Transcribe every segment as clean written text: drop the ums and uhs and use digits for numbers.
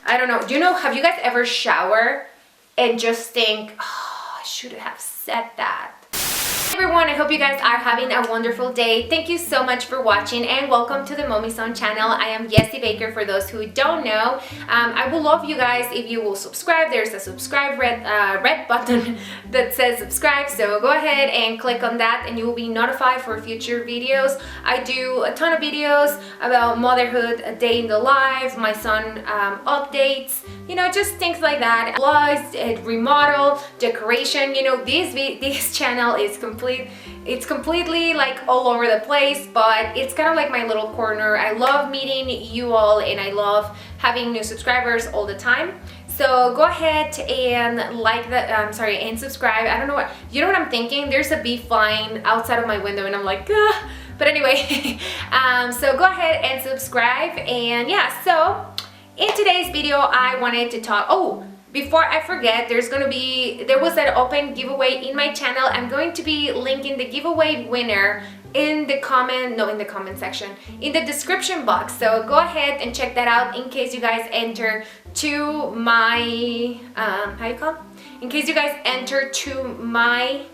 I don't know. Do you know, have you guys ever showered and just think, oh, I should have said that? Hey everyone, I hope you guys are having a wonderful day. Thank you so much for watching and welcome to the Momison channel. I am YessyBaker for those who don't know. I would love you guys if you will subscribe. There's a subscribe red button that says subscribe, so go ahead and click on that and you will be notified for future videos. I do a ton of videos about motherhood, a day in the life, my son updates, you know, just things like that. Vlogs, remodel, decoration, you know, this channel is it's completely like all over the place, but it's kind of like my little corner. I love meeting you all and I love having new subscribers all the time. So go ahead and like that, and subscribe. I don't know what, you know what I'm thinking? There's a bee flying outside of my window and I'm like, ah. But anyway, so go ahead and subscribe. And yeah, so in today's video, I wanted to talk, before I forget, there was an open giveaway in my channel. I'm going to be linking the giveaway winner in the comment section, in the description box. So go ahead and check that out in case you guys enter to my, in case you guys enter to my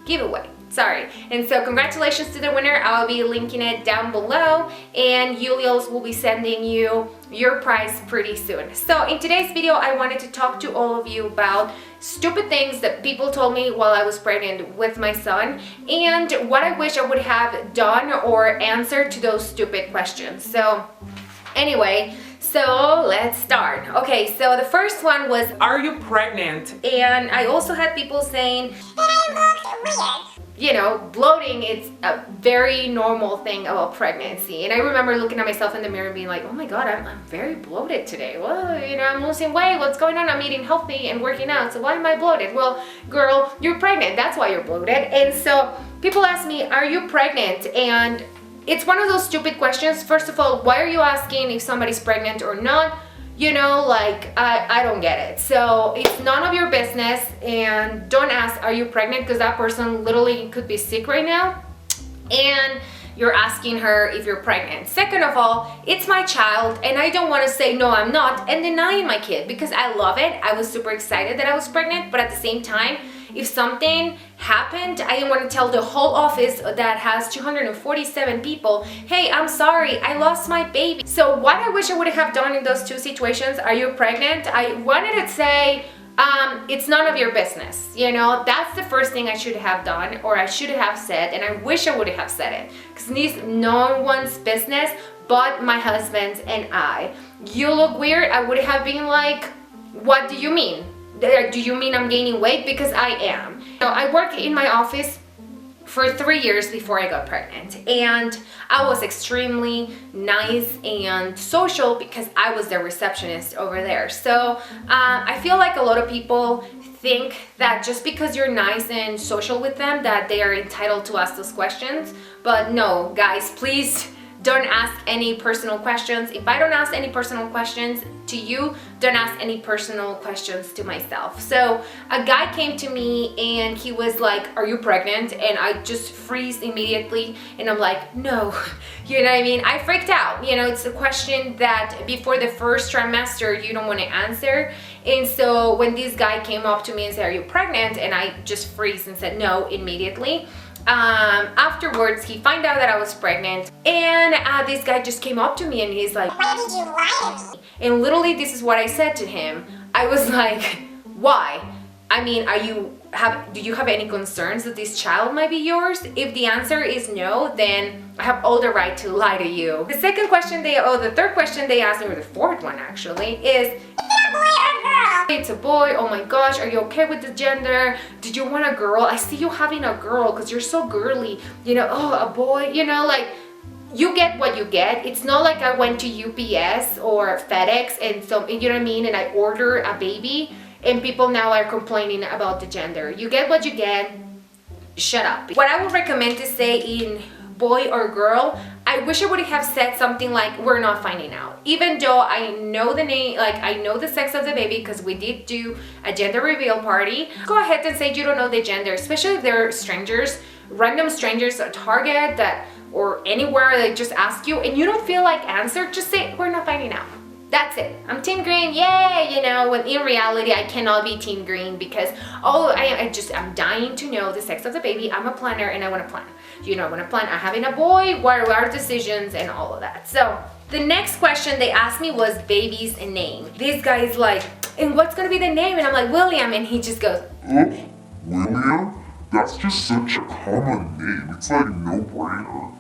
giveaway. Sorry. And so congratulations to the winner. I'll be linking it down below and Yulios will be sending you your prize pretty soon. So in today's video, I wanted to talk to all of you about stupid things that people told me while I was pregnant with my son and what I wish I would have done or answered to those stupid questions. So anyway, so let's start. Okay, so the first one was, are you pregnant? And I also had people saying, you know, bloating is a very normal thing about pregnancy. And I remember looking at myself in the mirror and being like, oh my God, I'm very bloated today. Well, you know, I'm losing weight. What's going on? I'm eating healthy and working out. So why am I bloated? Well, girl, you're pregnant. That's why you're bloated. And so people ask me, are you pregnant? And it's one of those stupid questions. First of all, why are you asking if somebody's pregnant or not? You know, like, I don't get it. So it's none of your business, and don't ask, are you pregnant? Because that person literally could be sick right now and you're asking her if you're pregnant. Second of all, it's my child and I don't want to say no, I'm not and denying my kid because I love it. I was super excited that I was pregnant, but at the same time, if something happened, I didn't want to tell the whole office that has 247 people, hey, I'm sorry, I lost my baby. So what I wish I would have done in those two situations, are you pregnant? I wanted to say, it's none of your business. You know, that's the first thing I should have done, or I should have said, and I wish I would have said it. Because it's no one's business but my husband's and I. You look weird, I would have been like, what do you mean? Do you mean I'm gaining weight? Because I am. So I worked in my office for 3 years before I got pregnant, and I was extremely nice and social because I was the receptionist over there. So I feel like a lot of people think that just because you're nice and social with them that they are entitled to ask those questions. But no, guys, please don't ask any personal questions. If I don't ask any personal questions to you, don't ask any personal questions to myself. So a guy came to me and he was like, are you pregnant? And I just freeze immediately and I'm like, no. You know what I mean? I freaked out. You know, it's a question that before the first trimester you don't want to answer. And so when this guy came up to me and said, are you pregnant? And I just freeze and said no immediately. Afterwards, he found out that I was pregnant, and this guy just came up to me and he's like, why did you lie to me? And literally this is what I said to him. I was like, why? I mean, do you have any concerns that this child might be yours? If the answer is no, then I have all the right to lie to you. The third question they asked me, or the fourth one actually, is, it's a boy. Oh my gosh, are you okay with the gender? Did you want a girl? I see you having a girl because you're so girly. You know, oh, a boy, you know, like, you get what you get. It's not like I went to UPS or FedEx and so, you know what I mean, and I order a baby and people now are complaining about the gender. You get what you get. Shut up. What I would recommend to say in boy or girl, I wish I would have said something like, we're not finding out. Even though I know the name, like I know the sex of the baby because we did do a gender reveal party. Go ahead and say you don't know the gender, especially if they're strangers, random strangers at Target or anywhere, they just ask you and you don't feel like answer, just say, we're not finding out. That's it. I'm team green, yay, you know, when in reality I cannot be team green because I'm dying to know the sex of the baby. I'm a planner and I want to plan. You know, I want to plan on having a boy, what are our decisions and all of that. So the next question they asked me was baby's name. This guy is like, and what's going to be the name? And I'm like, William. And he just goes, Oh, William? That's just such a common name. It's like no-brainer.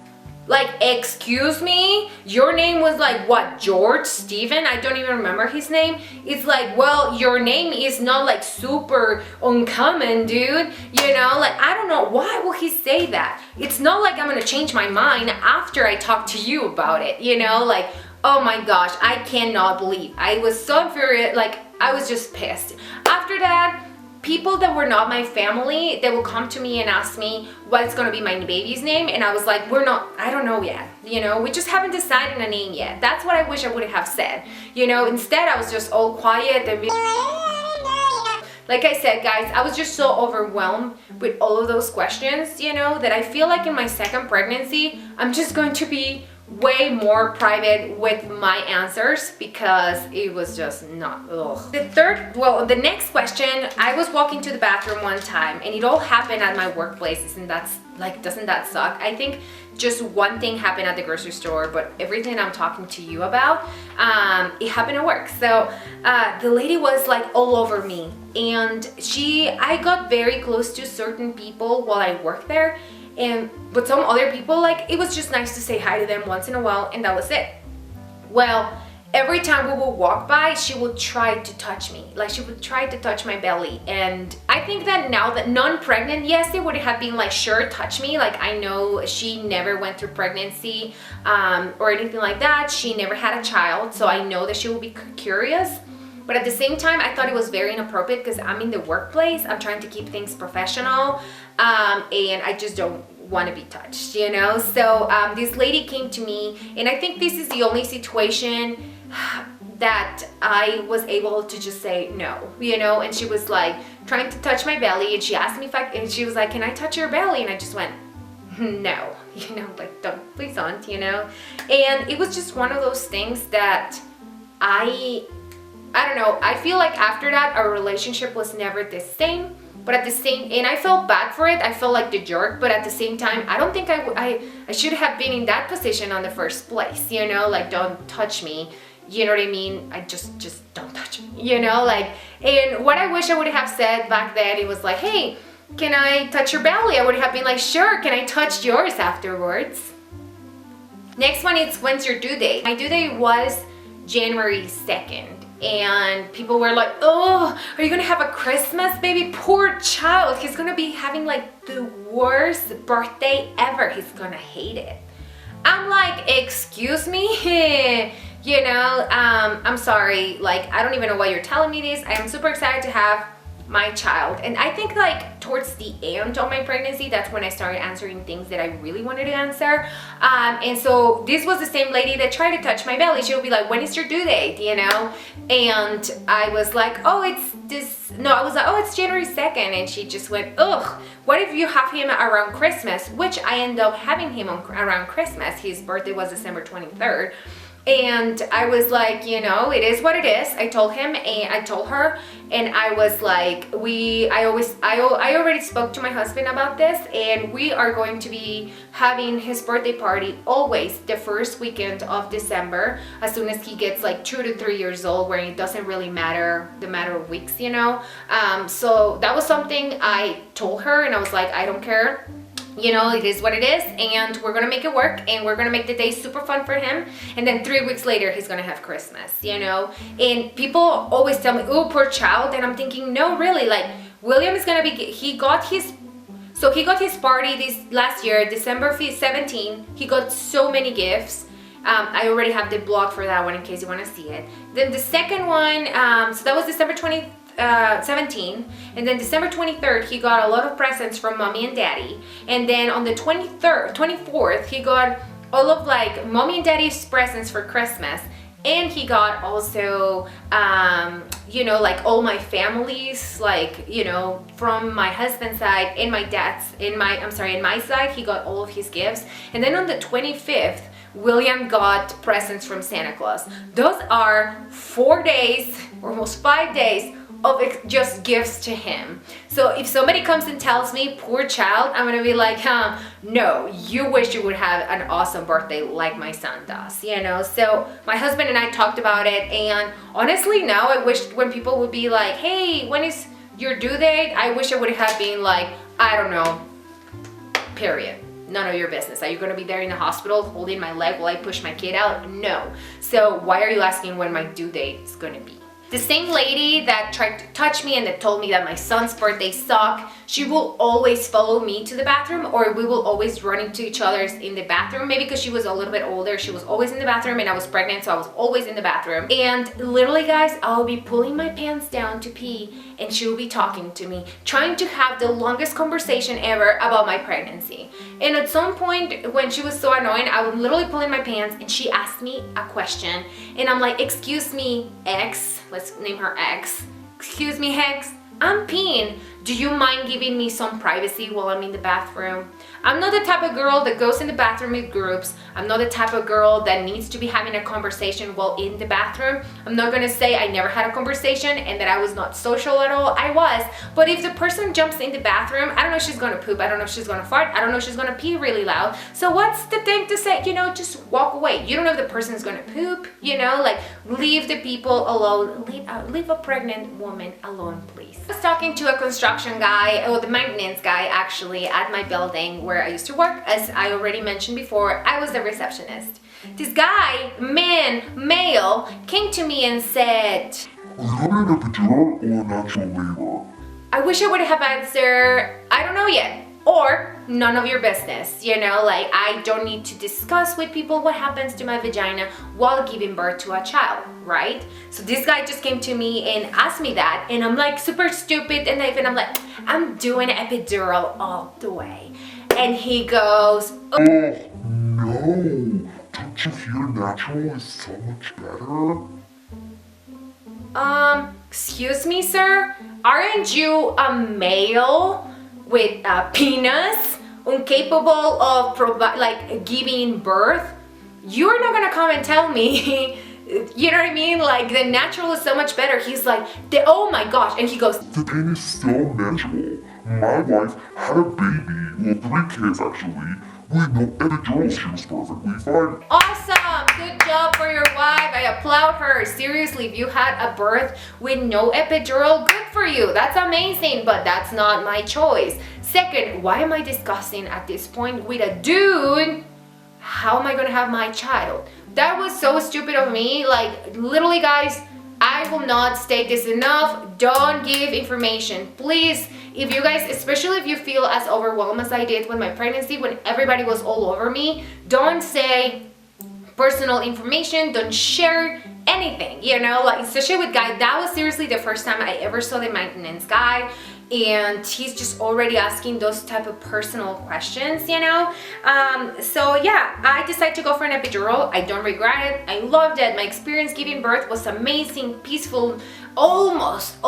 Like, excuse me? Your name was like, what, George, Stephen? I don't even remember his name. It's like, well, your name is not like super uncommon, dude. You know, like, I don't know. Why will he say that? It's not like I'm gonna change my mind after I talk to you about it, you know? Like, oh my gosh, I cannot believe. I was so infuriated, like, I was just pissed. After that, people that were not my family, they will come to me and ask me what's gonna be my baby's name, and I was like, I don't know yet, you know, we just haven't decided a name yet. That's what I wish I would have said, you know. Instead I was just all quiet and like I said, guys, I was just so overwhelmed with all of those questions, you know, that I feel like in my second pregnancy, I'm just going to be way more private with my answers because it was just not, ugh. The next question, I was walking to the bathroom one time and it all happened at my workplace. Doesn't that suck? I think just one thing happened at the grocery store, but everything I'm talking to you about, it happened at work. So the lady was like all over me, and I got very close to certain people while I worked there. But some other people, like, it was just nice to say hi to them once in a while, and that was it. Well, every time we would walk by, she would try to touch me. Like, she would try to touch my belly. And I think that now that non-pregnant, yes, it would have been like, sure, touch me. Like, I know she never went through pregnancy or anything like that. She never had a child, so I know that she will be curious. But at the same time, I thought it was very inappropriate because I'm in the workplace. I'm trying to keep things professional, and I just don't want to be touched, you know? So this lady came to me, and I think this is the only situation that I was able to just say no, you know? And she was like trying to touch my belly, and she asked me and she was like, can I touch your belly? And I just went, no, you know, like, please don't, you know? And it was just one of those things that I don't know, I feel like after that our relationship was never the same, but and I felt bad for it. I felt like the jerk, but at the same time, I don't think I should have been in that position on the first place, you know, like, don't touch me, you know what I mean? I just don't touch me, you know, like. And what I wish I would have said back then, it was like, hey, can I touch your belly? I would have been like, sure, can I touch yours afterwards? Next one is, when's your due date? My due date was January 2nd. And people were like, oh, are you gonna have a Christmas baby? Poor child, he's gonna be having like the worst birthday ever. He's gonna hate it. I'm like, excuse me? You know, I'm sorry, like, I don't even know why you're telling me this. I am super excited to have my child. And I think like towards the end of my pregnancy, that's when I started answering things that I really wanted to answer. And so this was the same lady that tried to touch my belly. She would be like, when is your due date, you know? And I was like, oh, it's January 2nd. And she just went, ugh, what if you have him around Christmas? Which I ended up having him around Christmas. His birthday was December 23rd. And I was like, you know, it is what it is. I told him and I told her, and I was like, I already spoke to my husband about this, and we are going to be having his birthday party always the first weekend of December, as soon as he gets like 2 to 3 years old, where it doesn't really matter the matter of weeks, you know. So that was something I told her, and I was like, I don't care. You know, it is what it is, and we're gonna make it work, and we're gonna make the day super fun for him. And then 3 weeks later, he's gonna have Christmas, you know. And people always tell me, oh, poor child. And I'm thinking, no, really, like, William is gonna be, he got his party this last year, December 17. He got so many gifts. I already have the blog for that one in case you want to see it. Then the second one, so that was December 17, and then December 23rd he got a lot of presents from mommy and daddy, and then on the 24th he got all of like mommy and daddy's presents for Christmas, and he got also you know, like all my families, like, you know, from my husband's side and my dad's, in my side, he got all of his gifts. And then on the 25th, William got presents from Santa Claus. Those are 4 days, almost 5 days of just gifts to him. So if somebody comes and tells me, poor child, I'm gonna be like, no, you wish you would have an awesome birthday like my son does, you know? So my husband and I talked about it, and honestly now I wish when people would be like, hey, when is your due date? I wish I would have been like, I don't know, period. None of your business. Are you gonna be there in the hospital holding my leg while I push my kid out? No. So why are you asking when my due date is gonna be? The same lady that tried to touch me and that told me that my son's birthday sucked, she will always follow me to the bathroom, or we will always run into each other in the bathroom. Maybe because she was a little bit older, she was always in the bathroom, and I was pregnant, so I was always in the bathroom. And literally, guys, I'll be pulling my pants down to pee, and she will be talking to me, trying to have the longest conversation ever about my pregnancy. And at some point, when she was so annoying, I was literally pulling my pants, and she asked me a question, and I'm like, excuse me, X, let's name her X. Excuse me, Hex, I'm peeing. Do you mind giving me some privacy while I'm in the bathroom? I'm not the type of girl that goes in the bathroom with groups. I'm not the type of girl that needs to be having a conversation while in the bathroom. I'm not gonna say I never had a conversation and that I was not social at all. I was. But if the person jumps in the bathroom, I don't know if she's gonna poop, I don't know if she's gonna fart, I don't know if she's gonna pee really loud. So what's the thing to say? You know, just walk away. You don't know if the person is gonna poop, you know, like leave the people alone. Leave a pregnant woman alone, please. I was talking to a construction guy, or the maintenance guy actually, at my building where I used to work. As I already mentioned before, I was the receptionist. This guy, male, came to me and said, are you having an epidural or natural labor? I wish I would have answered, I don't know yet, or none of your business, you know, like I don't need to discuss with people what happens to my vagina while giving birth to a child, right? So this guy just came to me and asked me that, and I'm like super stupid and naive, and I'm like, I'm doing epidural all the way. And he goes, oh no, don't you hear natural is so much better? Excuse me, sir, aren't you a male with a penis, incapable of giving birth? You're not gonna come and tell me, you know what I mean? Like the natural is so much better. He's like, oh my gosh, and he goes, The pain is so natural. My wife had a baby, well 3 kids actually, with no epidural. She was perfectly fine. awesome, good job for your wife. I applaud her. Seriously, if you had a birth with no epidural, good for you. That's amazing, but that's not my choice. Second, why am I discussing at this point with a dude how am I gonna have my child? That was so stupid of me. Like literally, guys, I will not state this enough. Don't give information, please. If you guys, especially if you feel as overwhelmed as I did with my pregnancy, when everybody was all over me, don't say personal information, don't share anything, you know, like especially with guys. That was seriously the first time I ever saw the maintenance guy, and he's just already asking those type of personal questions, you know. So yeah, I decided to go for an epidural. I don't regret it. I loved it. My experience giving birth was amazing, peaceful, almost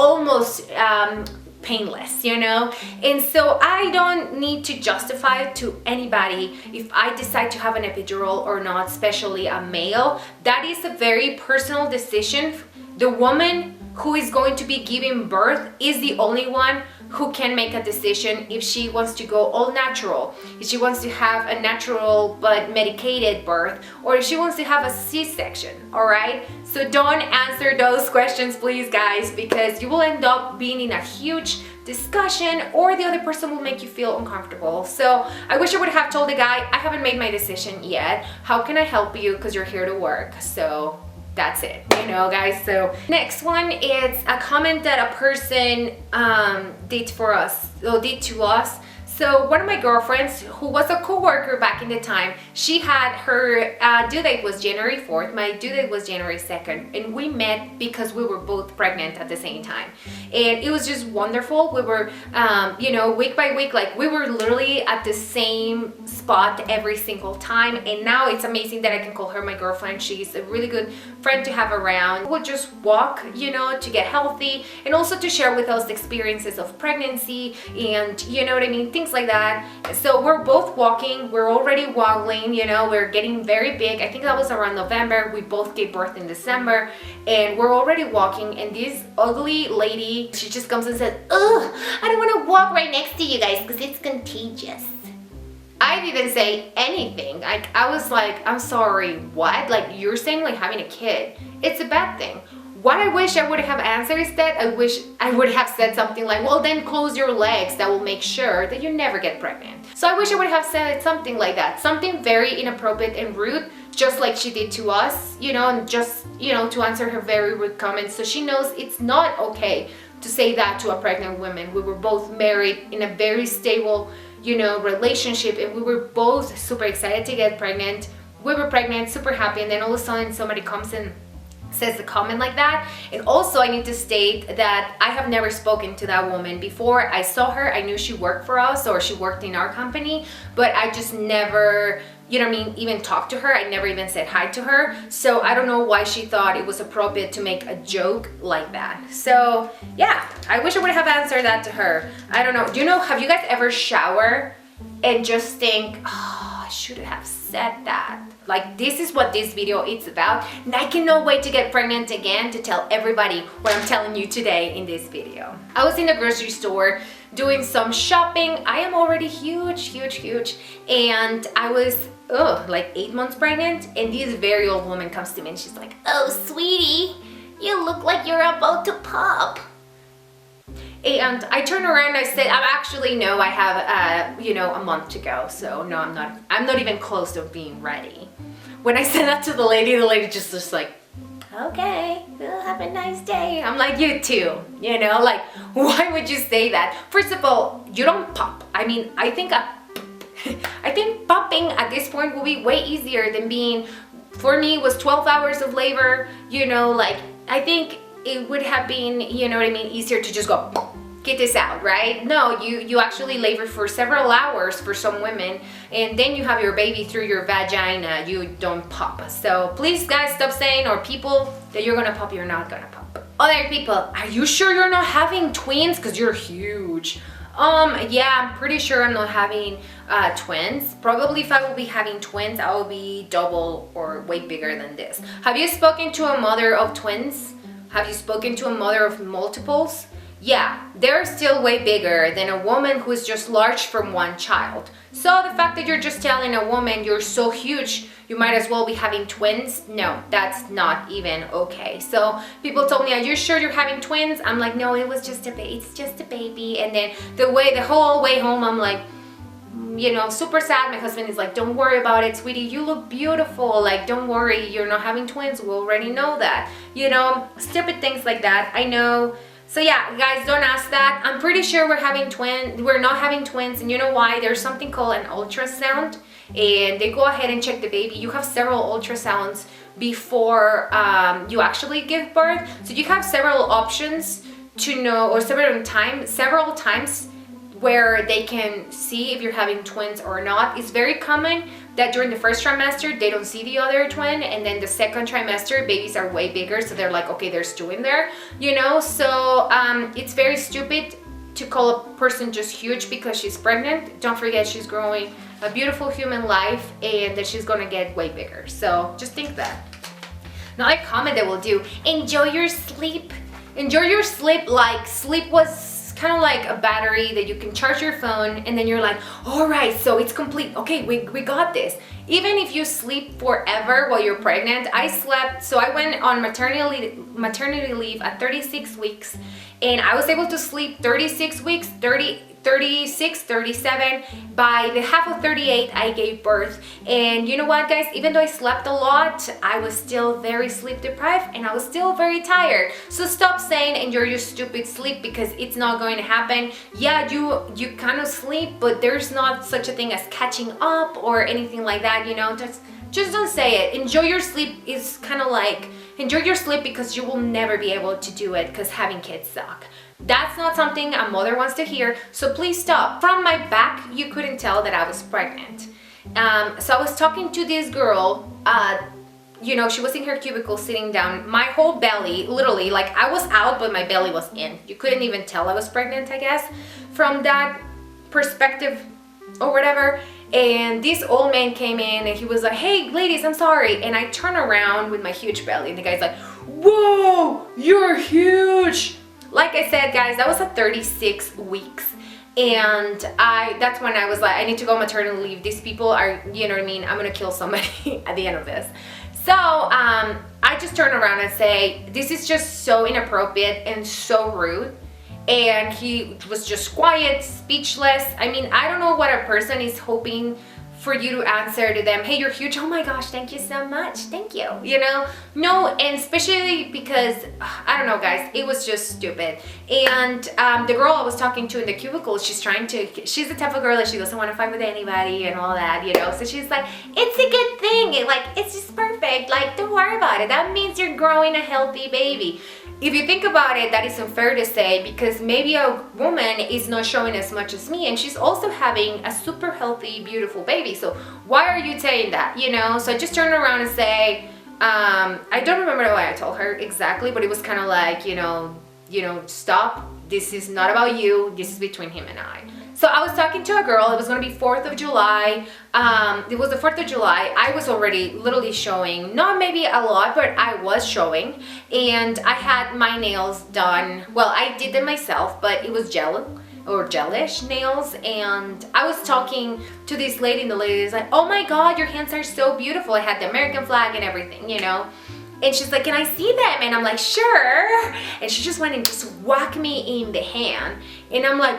painless, you know. And so I don't need to justify to anybody if I decide to have an epidural or not, especially a male. That is a very personal decision. The woman who is going to be giving birth is the only one who can make a decision if she wants to go all natural, if she wants to have a natural but medicated birth, or if she wants to have a C-section, all right? So don't answer those questions, please, guys, because you will end up being in a huge discussion, or the other person will make you feel uncomfortable. So I wish I would have told the guy, I haven't made my decision yet. How can I help you? Because you're here to work. So that's it, you know, guys. So next one is a comment that a person did to us. So one of my girlfriends who was a co-worker back in the time, she had her due date was January 4th, my due date was January 2nd, and we met because we were both pregnant at the same time. And it was just wonderful. We were, you know, week by week, like we were literally at the same spot every single time. And now it's amazing that I can call her my girlfriend. She's a really good friend to have around. We'll just walk, you know, to get healthy and also to share with us the experiences of pregnancy and, you know what I mean, things like that. So we're both walking, we're already waddling, you know, we're getting very big. I think that was around November. We both gave birth in December and we're already walking, and this ugly lady, she just comes and says, "Ugh, I don't want to walk right next to you guys because it's contagious." I didn't say anything. Like, I was like, "I'm sorry, what? Like, you're saying like having a kid, it's a bad thing." What I wish I would have answered is that I wish I would have said something like, "Well, then close your legs. That will make sure that you never get pregnant." So I wish I would have said something like that. Something very inappropriate and rude, just like she did to us, you know, and just, you know, to answer her very rude comments. So she knows it's not okay to say that to a pregnant woman. We were both married in a very stable, you know, relationship, and we were both super excited to get pregnant. We were pregnant, super happy, and then all of a sudden somebody comes and says a comment like that. And also I need to state that I have never spoken to that woman before. I saw her, I knew she worked for us or she worked in our company, but I just never, you know what I mean, even talked to her. I never even said hi to her. So I don't know why she thought it was appropriate to make a joke like that. So yeah, I wish I would have answered that to her. I don't know. Do you know, have you guys ever shower and just think, "Oh, I should have said that"? Like, this is what this video is about, and I cannot wait to get pregnant again to tell everybody what I'm telling you today in this video. I was in the grocery store doing some shopping. I am already huge, and I was like 8 months pregnant, and this very old woman comes to me and she's like, "Oh, sweetie, you look like you're about to pop." And I turned around and I said, no, I have, you know, a month to go. So no, I'm not even close to being ready. When I said that to the lady just was like, "Okay, we'll have a nice day." I'm like, "You too," you know, like, why would you say that? First of all, you don't pop. I mean, I think popping at this point will be way easier than being, for me, it was 12 hours of labor, you know, like, I think it would have been, you know what I mean, easier to just go, "Get this out," right? No, you actually labor for several hours for some women, and then you have your baby through your vagina. You don't pop. So please, guys, stop saying, or people, that you're gonna pop. You're not gonna pop. Other people, are you sure you're not having twins? Because you're huge. Yeah, I'm pretty sure I'm not having twins. Probably if I will be having twins, I will be double or way bigger than this. Have you spoken to a mother of twins? Have you spoken to a mother of multiples? Yeah, they're still way bigger than a woman who is just large from one child. So the fact that you're just telling a woman you're so huge, you might as well be having twins, no, that's not even okay. So people told me, "Are you sure you're having twins?" I'm like, "No, it was just it's just a baby." And then the whole way home, I'm like, you know, super sad. My husband is like, "Don't worry about it, sweetie. You look beautiful. Like, don't worry. You're not having twins. We already know that." You know, stupid things like that. I know. So yeah, guys, don't ask that. I'm pretty sure we're not having twins. And you know why? There's something called an ultrasound, and they go ahead and check the baby. You have several ultrasounds before you actually give birth. So you have several options to know, or several times where they can see if you're having twins or not. It's very common that during the first trimester, they don't see the other twin, and then the second trimester, babies are way bigger, so they're like, "Okay, there's two in there," you know? So it's very stupid to call a person just huge because she's pregnant. Don't forget, she's growing a beautiful human life, and that she's gonna get way bigger. So just think that. Another comment that we'll do, enjoy your sleep. Enjoy your sleep, like sleep was kind of like a battery that you can charge your phone, and then you're like, "All right, so it's complete. Okay, we got this." even if you sleep forever while you're pregnant, I slept, so I went on maternity leave at 36 weeks, and I was able to sleep 36 weeks, 36, 37. By the half of 38, I gave birth. And you know what, guys? Even though I slept a lot, I was still very sleep deprived and I was still very tired. So stop saying enjoy your stupid sleep, because it's not going to happen. Yeah, you kind of sleep, but there's not such a thing as catching up or anything like that, you know? Just don't say it. Enjoy your sleep is kind of like, enjoy your sleep because you will never be able to do it because having kids suck. That's not something a mother wants to hear, so please stop. From my back, you couldn't tell that I was pregnant. So I was talking to this girl, you know, she was in her cubicle sitting down. My whole belly, literally, like I was out, but my belly was in. You couldn't even tell I was pregnant, I guess, from that perspective or whatever. And this old man came in and he was like, hey ladies, I'm sorry. And I turn around with my huge belly and the guy's like, whoa, you're huge. Like I said, guys, that was at 36 weeks. And that's when I was like, I need to go on maternity leave. These people are, you know what I mean? I'm gonna kill somebody at the end of this. So I just turn around and say, this is just so inappropriate and so rude. And he was just quiet, speechless. I mean, I don't know what a person is hoping for you to answer to them, hey, you're huge, oh my gosh, thank you so much, thank you, you know? No, and especially because, I don't know, guys, it was just stupid. And the girl I was talking to in the cubicle, she's the type of girl that she doesn't want to fight with anybody and all that, you know? So she's like, it's a good thing, it's just perfect, like, don't worry about it, that means you're growing a healthy baby. If you think about it, that is unfair to say, because maybe a woman is not showing as much as me and she's also having a super healthy, beautiful baby. So why are you saying that, you know? So I just turned around and say, I don't remember what I told her exactly, but it was kind of like, you know, stop. This is not about you. This is between him and I. So I was talking to a girl, it was gonna be 4th of July. It was the 4th of July. I was already literally showing, not maybe a lot, but I was showing. And I had my nails done. Well, I did them myself, but it was gelish nails. And I was talking to this lady and the lady was like, oh my God, your hands are so beautiful. I had the American flag and everything, you know? And she's like, can I see them? And I'm like, sure. And she just went and just whacked me in the hand. And I'm like,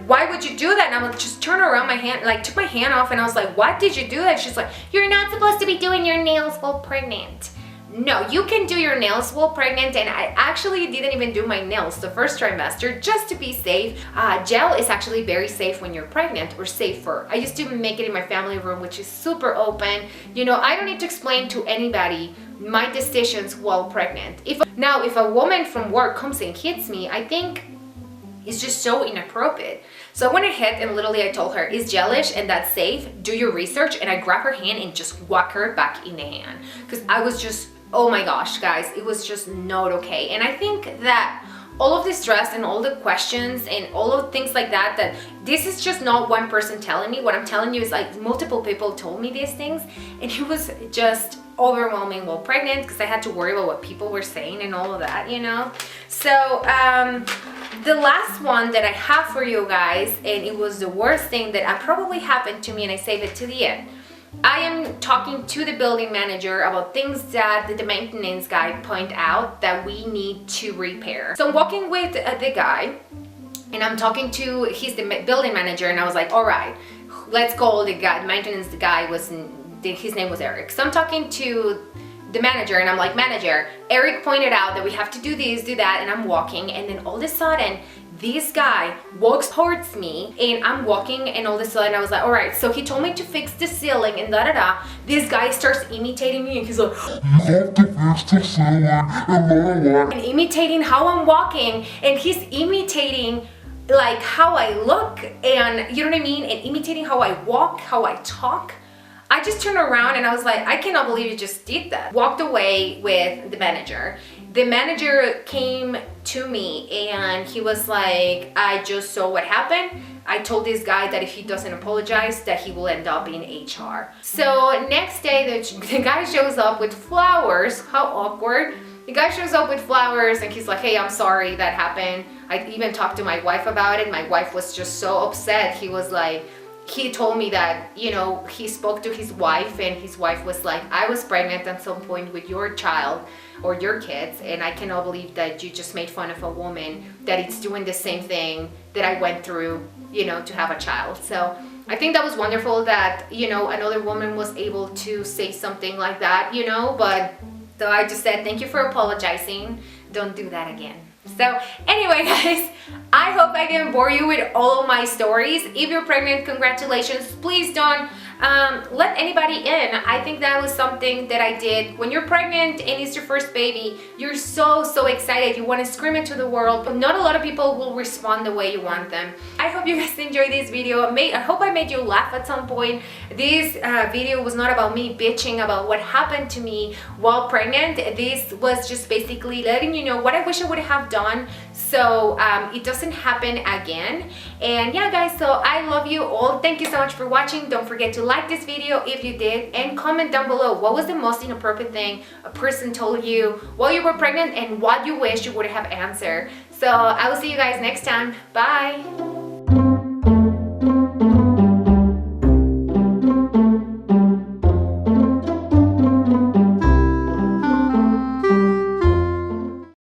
why would you do that? And I'm like, just turn around my hand, took my hand off and I was like, what did you do that? She's like, you're not supposed to be doing your nails while pregnant. No, you can do your nails while pregnant, and I actually didn't even do my nails the first trimester just to be safe. Gel is actually very safe when you're pregnant, or safer. I used to make it in my family room, which is super open. You know, I don't need to explain to anybody my decisions while pregnant. If a woman from work comes and hits me, I think it's just so inappropriate. So I went ahead and literally I told her, it's gelish and that's safe, do your research, and I grabbed her hand and just whack her back in the hand. Because I was just, oh my gosh, guys, it was just not okay. And I think that all of the stress and all the questions and all of things like that, that this is just not one person telling me. What I'm telling you is multiple people told me these things, and it was just overwhelming while pregnant because I had to worry about what people were saying and all of that, you know? So the last one that I have for you guys, and it was the worst thing that probably happened to me, and I saved it to the end. I am talking to the building manager about things that the maintenance guy point out that we need to repair. So I'm walking with the guy, and I'm talking to the building manager, and I was like, all right, let's call the guy. The maintenance guy his name was Eric. So I'm talking to the manager, and I'm like, manager, Eric pointed out that we have to do this, do that, and I'm walking, and then all of a sudden, this guy walks towards me, and I'm walking, and all of a sudden I was like, all right, so he told me to fix the ceiling and da-da-da. This guy starts imitating me, and he's like, you have to fix the ceiling and da-da-da. And imitating how I'm walking, and he's imitating how I look, and you know what I mean, and imitating how I walk, how I talk. I just turned around and I was like, I cannot believe you just did that. Walked away with the manager. The manager came to me and he was like, I just saw what happened. I told this guy that if he doesn't apologize, that he will end up in HR. So next day, the guy shows up with flowers. How awkward. The guy shows up with flowers and he's like, hey, I'm sorry that happened. I even talked to my wife about it. My wife was just so upset. He was like, he told me that, you know, he spoke to his wife and his wife was like, I was pregnant at some point with your child or your kids, and I cannot believe that you just made fun of a woman that it's doing the same thing that I went through, you know, to have a child. So I think that was wonderful that, you know, another woman was able to say something like that, you know. But so I just said, thank you for apologizing. Don't do that again. So anyway, guys, I hope I didn't bore you with all of my stories. If you're pregnant, congratulations. Please don't let anybody in. I think that was something that I did. When you're pregnant and it's your first baby, you're so excited. You want to scream it to the world, but not a lot of people will respond the way you want them. I hope you guys enjoyed this video. I hope I made you laugh at some point. This video was not about me bitching about what happened to me while pregnant. This was just basically letting you know what I wish I would have done so it doesn't happen again. And yeah, guys, so I love you all. Thank you so much for watching. Don't forget to like this video if you did, and comment down below what was the most inappropriate thing a person told you while you were pregnant and what you wish you would have answered. So I will see you guys next time. Bye.